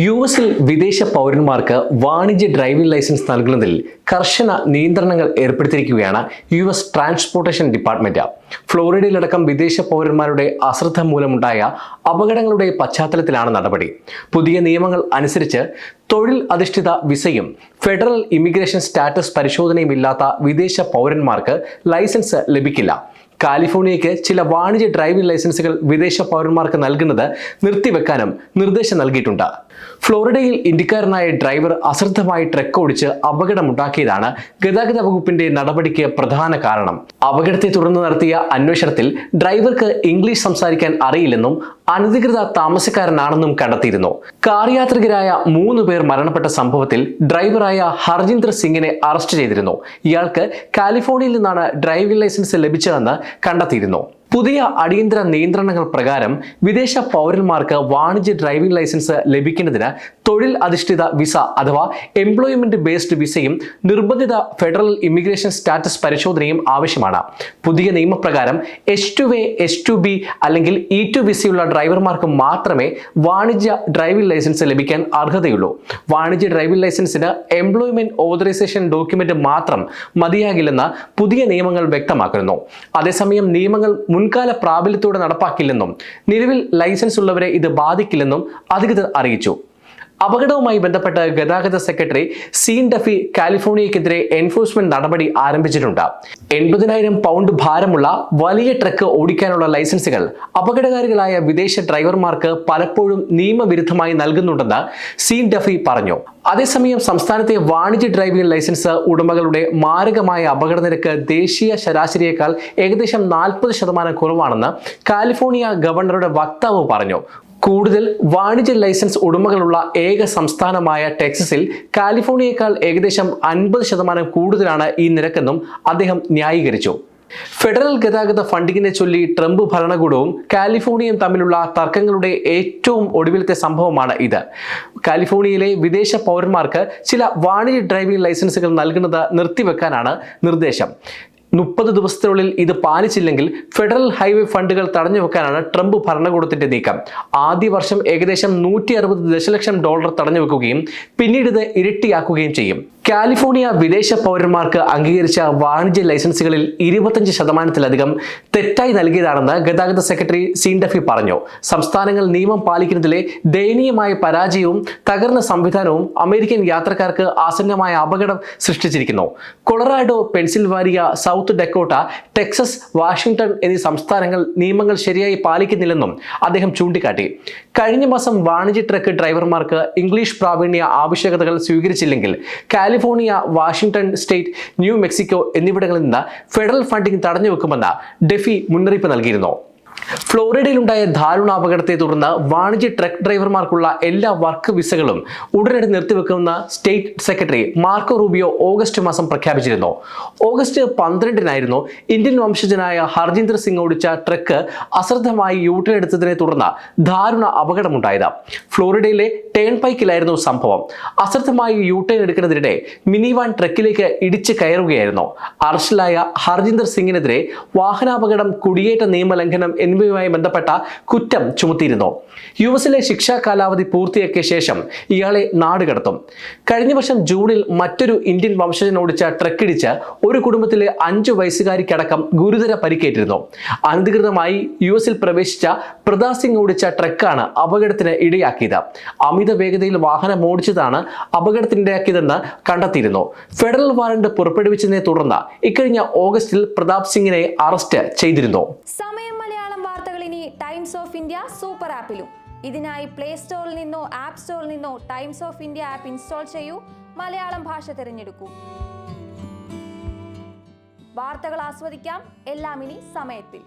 യുഎസിൽ വിദേശ പൗരന്മാർക്ക് വാണിജ്യ ഡ്രൈവിംഗ് ലൈസൻസ് നൽകുന്നതിൽ കർശന നിയന്ത്രണങ്ങൾ ഏർപ്പെടുത്തിയിരിക്കുകയാണ് യുഎസ് ട്രാൻസ്പോർട്ടേഷൻ ഡിപ്പാർട്ട്മെന്റ്. ഫ്ലോറിഡയിലടക്കം വിദേശ പൗരന്മാരുടെ അശ്രദ്ധ മൂലമുണ്ടായ അപകടങ്ങളുടെ പശ്ചാത്തലത്തിലാണ് നടപടി. പുതിയ നിയമങ്ങൾ അനുസരിച്ച് തൊഴിൽ അധിഷ്ഠിത വിസയും ഫെഡറൽ ഇമിഗ്രേഷൻ സ്റ്റാറ്റസ് പരിശോധനയും ഇല്ലാത്ത വിദേശ പൗരന്മാർക്ക് ലൈസൻസ് ലഭിക്കില്ല. കാലിഫോർണിയയ്ക്ക് ചില വാണിജ്യ ഡ്രൈവിംഗ് ലൈസൻസുകൾ വിദേശ പൗരന്മാർക്ക് നൽകുന്നത് നിർത്തിവെക്കാനും നിർദ്ദേശം നൽകിയിട്ടുണ്ട്. ഫ്ലോറിഡയിൽ ഇന്ത്യക്കാരനായ ഡ്രൈവർ അശ്രദ്ധമായി ട്രക്ക് ഓടിച്ച് അപകടമുണ്ടാക്കിയതാണ് ഗതാഗത വകുപ്പിന്റെ നടപടിക്ക് പ്രധാന കാരണം. അപകടത്തെ തുടർന്ന് നടത്തിയ അന്വേഷണത്തിൽ ഡ്രൈവർക്ക് ഇംഗ്ലീഷ് സംസാരിക്കാൻ അറിയില്ലെന്നും അനധികൃത താമസക്കാരനാണെന്നും കണ്ടെത്തിയിരുന്നു. കാർ യാത്രികരായ 3 പേർ മരണപ്പെട്ട സംഭവത്തിൽ ഡ്രൈവറായ ഹർജിന്ദർ സിംഗിനെ അറസ്റ്റ് ചെയ്തിരുന്നു. ഇയാൾക്ക് കാലിഫോർണിയയിൽ നിന്നാണ് ഡ്രൈവിംഗ് ലൈസൻസ് ലഭിച്ചതെന്ന് കണ്ടെത്തിയിരുന്നു. പുതിയ അടിയന്തര നിയന്ത്രണങ്ങൾ പ്രകാരം വിദേശ പൗരന്മാർക്ക് വാണിജ്യ ഡ്രൈവിംഗ് ലൈസൻസ് ലഭിക്കുന്നതിന് തൊഴിൽ അധിഷ്ഠിത വിസ അഥവാ എംപ്ലോയ്മെന്റ് ബേസ്ഡ് വിസയും നിർബന്ധിത ഫെഡറൽ ഇമിഗ്രേഷൻ സ്റ്റാറ്റസ് പരിശോധനയും ആവശ്യമാണ്. പുതിയ നിയമപ്രകാരം H2A, H2B അല്ലെങ്കിൽ E2 വിസയുള്ള ഡ്രൈവർമാർക്ക് മാത്രമേ വാണിജ്യ ഡ്രൈവിംഗ് ലൈസൻസ് ലഭിക്കാൻ അർഹതയുള്ളൂ. വാണിജ്യ ഡ്രൈവിംഗ് ലൈസൻസിന് എംപ്ലോയ്മെന്റ് ഓതറൈസേഷൻ ഡോക്യുമെന്റ് മാത്രം മതിയാകില്ലെന്ന് പുതിയ നിയമങ്ങൾ വ്യക്തമാക്കുന്നു. അതേസമയം നിയമങ്ങൾ മുൻകാല പ്രാബല്യത്തോടെ നടപ്പാക്കില്ലെന്നും നിലവിൽ ലൈസൻസ് ഉള്ളവരെ ഇത് ബാധിക്കില്ലെന്നും അധികൃതർ അറിയിച്ചു. അപകടവുമായി ബന്ധപ്പെട്ട് ഗതാഗത സെക്രട്ടറി സീൻ ഡഫി കാലിഫോർണിയക്കെതിരെ എൻഫോഴ്സ്മെന്റ് നടപടി ആരംഭിച്ചിട്ടുണ്ട്. 80,000 പൗണ്ട് ഭാരമുള്ള വലിയ ട്രക്ക് ഓടിക്കാനുള്ള ലൈസൻസുകൾ അപകടകാരികളായ വിദേശ ഡ്രൈവർമാർക്ക് പലപ്പോഴും നിയമവിരുദ്ധമായി നൽകുന്നുണ്ടെന്ന് സീൻ ഡഫി പറഞ്ഞു. അതേസമയം സംസ്ഥാനത്തെ വാണിജ്യ ഡ്രൈവിംഗ് ലൈസൻസ് ഉടമകളുടെ മാരകമായ അപകട നിരക്ക് ദേശീയ ശരാശരിയേക്കാൾ ഏകദേശം 40% കുറവാണെന്ന് കാലിഫോർണിയ ഗവർണറുടെ വക്താവ് പറഞ്ഞു. കൂടുതൽ വാണിജ്യ ലൈസൻസ് ഉടമകളുള്ള ഏക സംസ്ഥാനമായ ടെക്സസിൽ കാലിഫോർണിയയേക്കാൾ ഏകദേശം 50% കൂടുതലാണ് ഈ നിരക്കെന്നും അദ്ദേഹം ന്യായീകരിച്ചു. ഫെഡറൽ ഗതാഗത ഫണ്ടിങ്ങിനെ ചൊല്ലി ട്രംപ് ഭരണകൂടവും കാലിഫോർണിയയും തമ്മിലുള്ള തർക്കങ്ങളുടെ ഏറ്റവും ഒടുവിലത്തെ സംഭവമാണ് ഇത്. കാലിഫോർണിയയിലെ വിദേശ പൗരന്മാർക്ക് ചില വാണിജ്യ ഡ്രൈവിംഗ് ലൈസൻസുകൾ നൽകുന്നത് നിർത്തിവെക്കാനാണ് നിർദ്ദേശം. 30 ദിവസത്തിനുള്ളിൽ ഇത് പാലിച്ചില്ലെങ്കിൽ ഫെഡറൽ ഹൈവേ ഫണ്ടുകൾ തടഞ്ഞുവെക്കാനാണ് ട്രംപ് ഭരണകൂടത്തിന്റെ നീക്കം. ആദ്യ വർഷം ഏകദേശം $160 ദശലക്ഷം തടഞ്ഞുവെക്കുകയും പിന്നീട് ഇത് ഇരട്ടിയാക്കുകയും ചെയ്യും. കാലിഫോർണിയ വിദേശ പൗരന്മാർക്ക് അംഗീകരിച്ച വാണിജ്യ ലൈസൻസുകളിൽ 25%-ലധികം തെറ്റായി നൽകിയതാണെന്ന് ഗതാഗത സെക്രട്ടറി സീൻ ഡഫി പറഞ്ഞു. സംസ്ഥാനങ്ങൾ നിയമം പാലിക്കുന്നതിലെ ദയനീയമായ പരാജയവും തകർന്ന സംവിധാനവും അമേരിക്കൻ യാത്രക്കാർക്ക് ആസന്നമായ അപകടം സൃഷ്ടിച്ചിരിക്കുന്നു. Colorado, Pennsylvania, South Dakota, Texas, Washington എന്നീ സംസ്ഥാനങ്ങൾ നിയമങ്ങൾ ശരിയായി പാലിക്കുന്നില്ലെന്നും അദ്ദേഹം ചൂണ്ടിക്കാട്ടി. കഴിഞ്ഞ മാസം വാണിജ്യ ട്രക്ക് ഡ്രൈവർമാർക്ക് ഇംഗ്ലീഷ് പ്രാവീണ്യ ആവശ്യകതകൾ സ്വീകരിച്ചില്ലെങ്കിൽ California, Washington State, New Mexico എന്നിവിടങ്ങളിൽ നിന്ന് ഫെഡറൽ ഫണ്ടിംഗ് തടഞ്ഞുവെക്കുമെന്ന് ഡഫി മുന്നറിയിപ്പ് നൽകിയിരുന്നു. ഫ്ലോറിഡയിലുണ്ടായ ദാരുണാപകടത്തെ തുടർന്ന് വാണിജ്യ ട്രക്ക് ഡ്രൈവർമാർക്കുള്ള എല്ലാ വർക്ക് വിസകളും ഉടനടി നിർത്തിവെക്കുമെന്ന് State Secretary Marco Rubio August മാസം പ്രഖ്യാപിച്ചിരുന്നു. ഓഗസ്റ്റ് 12-നായിരുന്നു ഇന്ത്യൻ വംശജനായ ഹർജിന്ദർ സിംഗ് ഓടിച്ച ട്രക്ക് അശ്രദ്ധമായി യൂട്ടേൺ എടുത്തതിനെ തുടർന്ന് ദാരുണ അപകടമുണ്ടായത്. ഫ്ലോറിഡയിലെ ടേൺപൈക്കിലായിരുന്നു സംഭവം. അശ്രദ്ധമായി യൂട്ടേൺ എടുക്കുന്നതിനിടെ മിനി വാൻ ട്രക്കിലേക്ക് ഇടിച്ച് കയറുകയായിരുന്നു. അറസ്റ്റിലായ ഹർജിന്ദർ സിംഗിനെതിരെ വാഹനാപകടം, കുടിയേറ്റ നിയമലംഘനം എന്നിവയുമായി ബന്ധപ്പെട്ട കുറ്റം ചുമത്തിയിരുന്നു. യുഎസിലെ ശിക്ഷാ കാലാവധി പൂർത്തിയാക്കിയ ശേഷം ഇയാളെ നാടുകടത്തും. കഴിഞ്ഞ വർഷം ജൂണിൽ മറ്റൊരു ഇന്ത്യൻ വംശജൻ ഓടിച്ച ട്രക്കിടിച്ച് ഒരു കുടുംബത്തിലെ 5 വയസ്സുകാരിക്കടക്കം ഗുരുതര പരിക്കേറ്റിരുന്നു. അനധികൃതമായി യുഎസിൽ പ്രവേശിച്ച പ്രതാപ് സിംഗ് ഓടിച്ച ട്രക്കാണ് അപകടത്തിന് ഇടയാക്കിയത്. അമിത വേഗതയിൽ വാഹനം ഓടിച്ചതാണ് അപകടത്തിനിടയാക്കിയതെന്ന് കണ്ടെത്തിയിരുന്നു. ഫെഡറൽ വാറന്റ് പുറപ്പെടുവിച്ചതിനെ തുടർന്ന് ഇക്കഴിഞ്ഞ ഓഗസ്റ്റിൽ പ്രതാപ് സിംഗിനെ അറസ്റ്റ് ചെയ്തിരുന്നു. ടൈംസ് ഓഫ് ഇന്ത്യ സൂപ്പർ ആപ്പിലും ഇതിനായി പ്ലേ സ്റ്റോറിൽ നിന്നോ ആപ്പ് സ്റ്റോറിൽ നിന്നോ times of India app install ചെയ്യൂ. മലയാളം ഭാഷ തിരഞ്ഞെടുക്കൂ. വാർത്തകൾ ആസ്വദിക്കാം. എല്ലാം ഇനി സമയത്തിൽ.